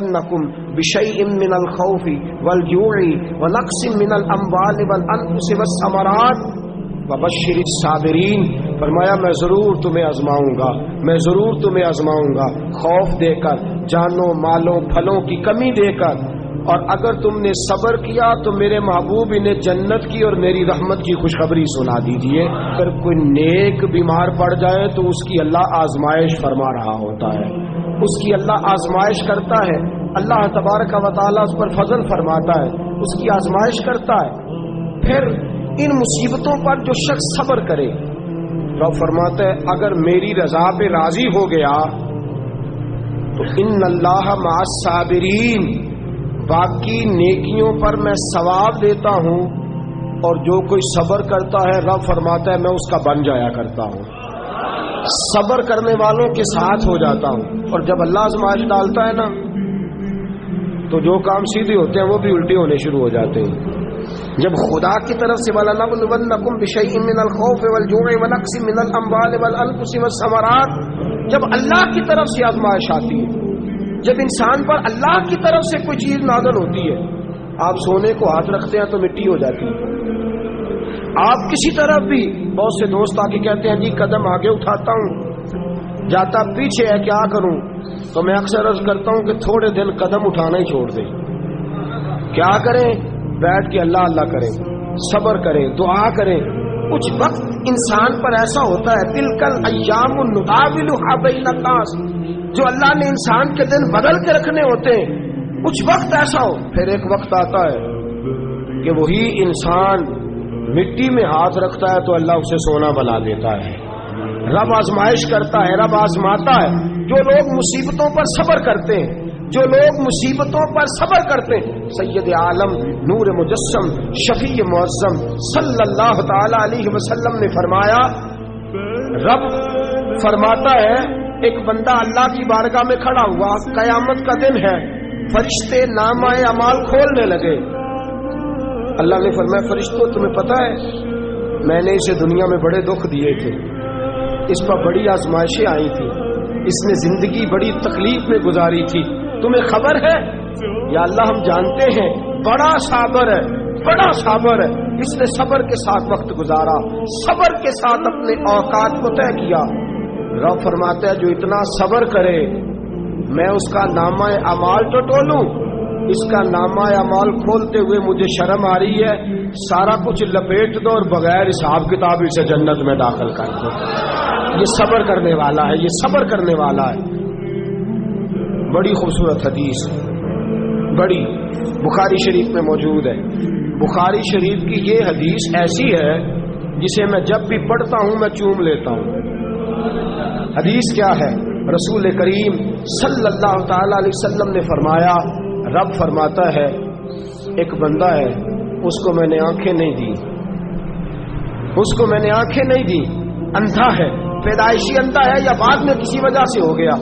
نَكُمْ بِشَيْءٍ مِّنَ الْخَوْفِ وَالْجُوعِ وَنَقْصٍ مِّنَ الْأَمْوَالِ وَالْأَنفُسِ وَالثَّمَرَاتِ وَبَشِّرِ الصَّابِرِينَ۔ فرمایا میں ضرور تمہیں آزماؤں گا، میں ضرور تمہیں آزماؤں گا، خوف دے کر، جانوں مالوں پھلوں کی کمی دے کر، اور اگر تم نے صبر کیا تو میرے محبوب انہیں جنت کی اور میری رحمت کی خوشخبری سنا دیجیے۔ اگر کوئی نیک بیمار پڑ جائے تو اس کی اللہ آزمائش فرما رہا ہوتا ہے، اس کی اللہ آزمائش کرتا ہے، اللہ تبارک و تعالیٰ اس پر فضل فرماتا ہے، اس کی آزمائش کرتا ہے۔ پھر ان مصیبتوں پر جو شخص صبر کرے، رب فرماتا ہے اگر میری رضا پہ راضی ہو گیا تو ان اللہ مع الصابرین، باقی نیکیوں پر میں ثواب دیتا ہوں، اور جو کوئی صبر کرتا ہے رب فرماتا ہے میں اس کا بن جایا کرتا ہوں، صبر کرنے والوں کے ساتھ ہو جاتا ہوں۔ اور جب اللہ آزمائش ڈالتا ہے نا تو جو کام سیدھے ہوتے ہیں وہ بھی الٹے ہونے شروع ہو جاتے ہیں۔ جب خدا کی طرف سے وَلَنَبْلُوَنَّكُمْ بِشَيْءٍ مِّنَ الْخَوْفِ وَالْجُوعِ وَنَقْصٍ مِّنَ الْأَمْوَالِ وَالْأَنفُسِ وَالثَّمَرَاتِ، جب اللہ کی طرف سے آزمائش آتی ہے، جب انسان پر اللہ کی طرف سے کوئی چیز نازل ہوتی ہے، آپ سونے کو ہاتھ رکھتے ہیں تو مٹی ہو جاتی ہے، آپ کسی طرف بھی، بہت سے دوست آ کے کہتے ہیں جی قدم آگے اٹھاتا ہوں جاتا پیچھے ہے، کیا کروں؟ تو میں اکثر عرض کرتا ہوں کہ تھوڑے دن قدم اٹھانا ہی چھوڑ دیں۔ کیا کریں؟ بیٹھ کے اللہ اللہ کریں، صبر کریں، دعا کریں۔ کچھ وقت انسان پر ایسا ہوتا ہے، تلکل ایام نداولھا بین الناس، جو اللہ نے انسان کے دن بدل کے رکھنے ہوتے ہیں، کچھ وقت ایسا ہو، پھر ایک وقت آتا ہے کہ وہی انسان مٹی میں ہاتھ رکھتا ہے تو اللہ اسے سونا بنا دیتا ہے۔ رب آزمائش کرتا ہے، رب آزماتا ہے۔ جو لوگ مصیبتوں پر صبر کرتے ہیں، جو لوگ مصیبتوں پر صبر کرتے ہیں، سید عالم نور مجسم شفیع معظم صلی اللہ تعالی علیہ وسلم نے فرمایا، رب فرماتا ہے ایک بندہ اللہ کی بارگاہ میں کھڑا ہوا، قیامت کا دن ہے، فرشتے نامہ اعمال کھولنے لگے۔ اللہ نے فرمایا فرشتوں تمہیں پتہ ہے میں نے اسے دنیا میں بڑے دکھ دیے تھے، اس پر بڑی آزمائشیں آئی تھی، اس نے زندگی بڑی تکلیف میں گزاری تھی، تمہیں خبر ہے؟ یا اللہ ہم جانتے ہیں، بڑا صابر ہے، بڑا صابر ہے، اس نے صبر کے ساتھ وقت گزارا، صبر کے ساتھ اپنے اوقات کو طے کیا۔ رب فرماتا ہے جو اتنا صبر کرے میں اس کا نامہ اعمال تو ٹولوں، اس کا نامہ اعمال کھولتے ہوئے مجھے شرم آ رہی ہے، سارا کچھ لپیٹ دو اور بغیر حساب کتاب اسے جنت میں داخل کر دو۔ یہ صبر کرنے والا ہے، یہ صبر کرنے والا ہے۔ بڑی خوبصورت حدیث، بڑی بخاری شریف میں موجود ہے۔ بخاری شریف کی یہ حدیث ایسی ہے جسے میں جب بھی پڑھتا ہوں میں چوم لیتا ہوں۔ حدیث کیا ہے؟ رسول کریم صلی اللہ تعالی علیہ وسلم نے فرمایا، رب فرماتا ہے ایک بندہ ہے، اس کو میں نے آنکھیں نہیں دی، اس کو میں نے آنکھیں نہیں دی، اندھا ہے، پیدائشی اندھا ہے یا بعد میں کسی وجہ سے ہو گیا،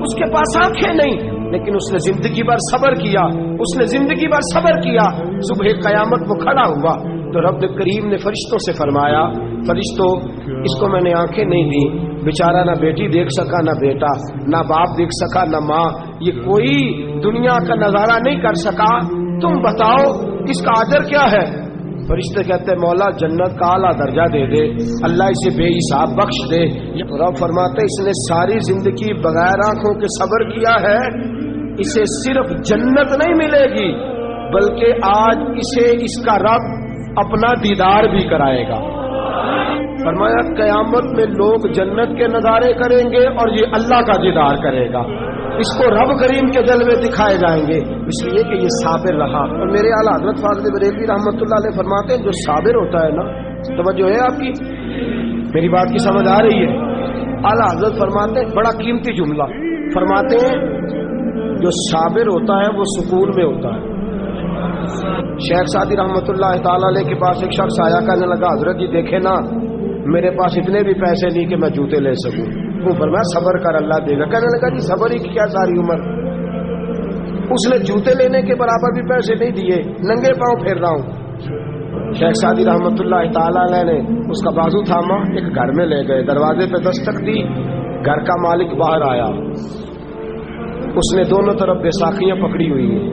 اس کے پاس آنکھیں نہیں، لیکن اس نے زندگی بھر صبر کیا، اس نے زندگی بھر صبر کیا، صبح قیامت وہ کھڑا ہوا تو رب کریم نے فرشتوں سے فرمایا، فرشتوں اس کو میں نے آنکھیں نہیں دی، بیچارہ نہ بیٹی دیکھ سکا، نہ بیٹا، نہ باپ دیکھ سکا، نہ ماں، یہ کوئی دنیا کا نظارہ نہیں کر سکا، تم بتاؤ اس کا اجر کیا ہے؟ فرشتے کہتے ہیں مولا جنت کا اعلیٰ درجہ دے دے، اللہ اسے بے حساب بخش دے۔ رب فرماتے اس نے ساری زندگی بغیر آنکھوں کے صبر کیا ہے، اسے صرف جنت نہیں ملے گی بلکہ آج اسے اس کا رب اپنا دیدار بھی کرائے گا۔ فرمایا قیامت میں لوگ جنت کے نظارے کریں گے اور یہ اللہ کا دیدار کرے گا، اس کو رب کریم کے جلوے دکھائے جائیں گے، اس لیے کہ یہ صابر رہا۔ اور میرے اعلیٰ حضرت فاضل بریلوی رحمۃ اللہ علیہ فرماتے ہیں جو صابر ہوتا ہے نا، توجہ ہے آپ کی، میری بات کی سمجھ آ رہی ہے؟ اعلیٰ حضرت فرماتے ہیں بڑا قیمتی جملہ، فرماتے ہیں جو صابر ہوتا ہے وہ سکون میں ہوتا ہے۔ شیخ سعدی رحمۃ اللہ تعالی علیہ کے پاس ایک شخص آیا، کہنے لگا حضرت جی دیکھے نا میرے پاس اتنے بھی پیسے نہیں کہ میں جوتے لے سکوں، وہ فرمایا صبر کر اللہ دے گا۔ کہنے لگا جی صبر ہی کیا ساری عمر، اس نے جوتے لینے کے برابر بھی پیسے نہیں دیے، ننگے پاؤں پھیر رہا ہوں۔ شیخ سعدی رحمۃ اللہ تعالی علیہ نے اس کا بازو تھاما، ایک گھر میں لے گئے، دروازے پہ دستک دی، گھر کا مالک باہر آیا، اس نے دونوں طرف بیساکھیاں پکڑی ہوئی ہیں،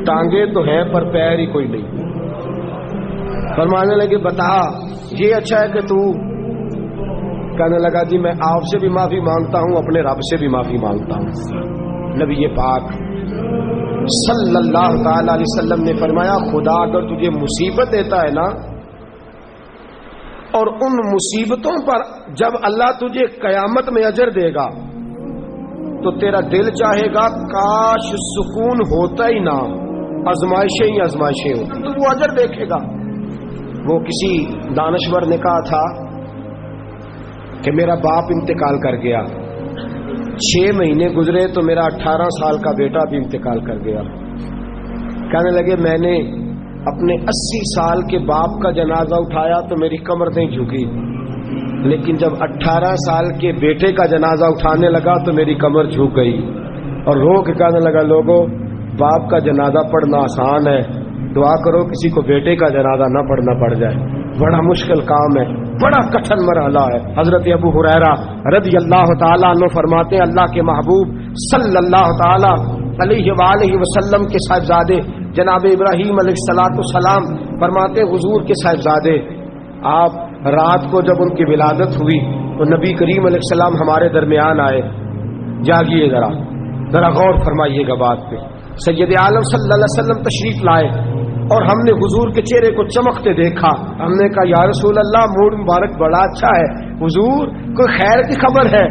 ٹانگیں تو ہیں پر پیر ہی کوئی نہیں۔ فرمانے لگے بتا یہ اچھا ہے کہ تو؟ کہنے لگا جی میں آپ سے بھی معافی مانگتا ہوں، اپنے رب سے بھی معافی مانگتا ہوں۔ نبی پاک صلی اللہ تعالی علیہ وسلم نے فرمایا خدا اگر تجھے مصیبت دیتا ہے نا، اور ان مصیبتوں پر جب اللہ تجھے قیامت میں اجر دے گا تو تیرا دل چاہے گا کاش سکون ہوتا ہی نہ، آزمائشیں ہی آزمائشیں ہوتی، تو وہ اجر دیکھے گا۔ وہ کسی دانشور نے کہا تھا کہ میرا باپ انتقال کر گیا، 6 مہینے گزرے تو میرا 18 سال کا بیٹا بھی انتقال کر گیا۔ کہنے لگے میں نے اپنے 80 سال کے باپ کا جنازہ اٹھایا تو میری کمر نہیں جھکی، لیکن جب 18 سال کے بیٹے کا جنازہ اٹھانے لگا تو میری کمر جھک گئی، اور رو کے کہنے لگا لوگوں باپ کا جنازہ پڑھنا آسان ہے، دعا کرو کسی کو بیٹے کا جنازہ نہ پڑھنا پڑ جائے، بڑا مشکل کام ہے، بڑا کٹھن مرحلہ ہے۔ حضرت ابو ہریرہ رضی اللہ تعالیٰ عنہ فرماتے ہیں اللہ کے محبوب صلی اللہ تعالیٰ علیہ وآلہ وسلم کے صاحبزادے جناب ابراہیم علیہ السلام فرماتے حضور کے صاحبزادے آپ رات کو جب ان کی ولادت ہوئی تو نبی کریم علیہ السلام ہمارے درمیان آئے۔ جاگیے ذرا غور فرمائیے گا بات پہ۔ سید عالم صلی اللہ علیہ وسلم تشریف لائے اور ہم نے حضور کے چہرے کو چمکتے دیکھا۔ ہم نے کہا یا رسول اللہ موڈ مبارک بڑا اچھا ہے، حضور کوئی خیر کی خبر ہے؟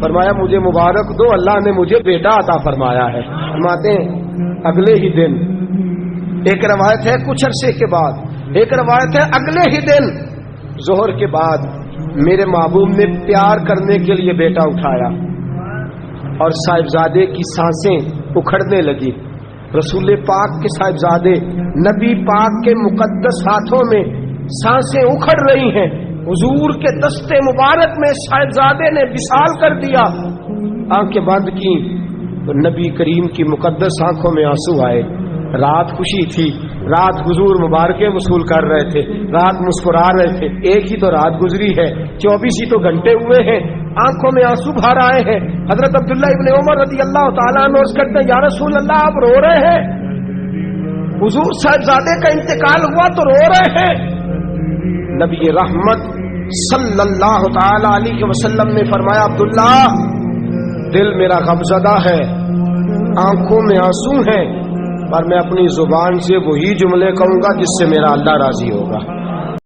فرمایا مجھے مبارک دو، اللہ نے مجھے بیٹا عطا فرمایا ہے۔ فرماتے ہیں اگلے ہی دن، ایک روایت ہے کچھ عرصے کے بعد، ایک روایت ہے اگلے ہی دن ظہر کے بعد میرے محبوب نے پیار کرنے کے لیے بیٹا اٹھایا اور صاحبزادے کی سانسیں اکھڑنے لگی۔ رسول پاک کے صاحبزادے نبی پاک کے مقدس ہاتھوں میں سانسیں اکھڑ رہی ہیں، حضور کے دستے مبارک میں صاحبزادے نے وصال کر دیا۔ آنکھیں بند کی تو نبی کریم کی مقدس آنکھوں میں آنسو آئے۔ رات خوشی تھی، رات حضور مبارکیں وصول کر رہے تھے، رات مسکرا رہے تھے، ایک ہی تو رات گزری ہے، 24 ہی تو گھنٹے ہوئے ہیں، آنکھوں میں آنسو بھر آئے ہیں۔ حضرت عبداللہ ابن عمر رضی اللہ تعالیٰ عنہ عرض کرتے ہیں یا رسول اللہ آپ رو رہے ہیں؟ حضور صاحبزادے کا انتقال ہوا تو رو رہے ہیں؟ نبی رحمت صلی اللہ تعالی علیہ وسلم نے فرمایا عبداللہ دل میرا غمزدہ ہے، آنکھوں میں آنسو ہیں، پر میں اپنی زبان سے وہی جملے کہوں گا جس سے میرا اللہ راضی ہوگا۔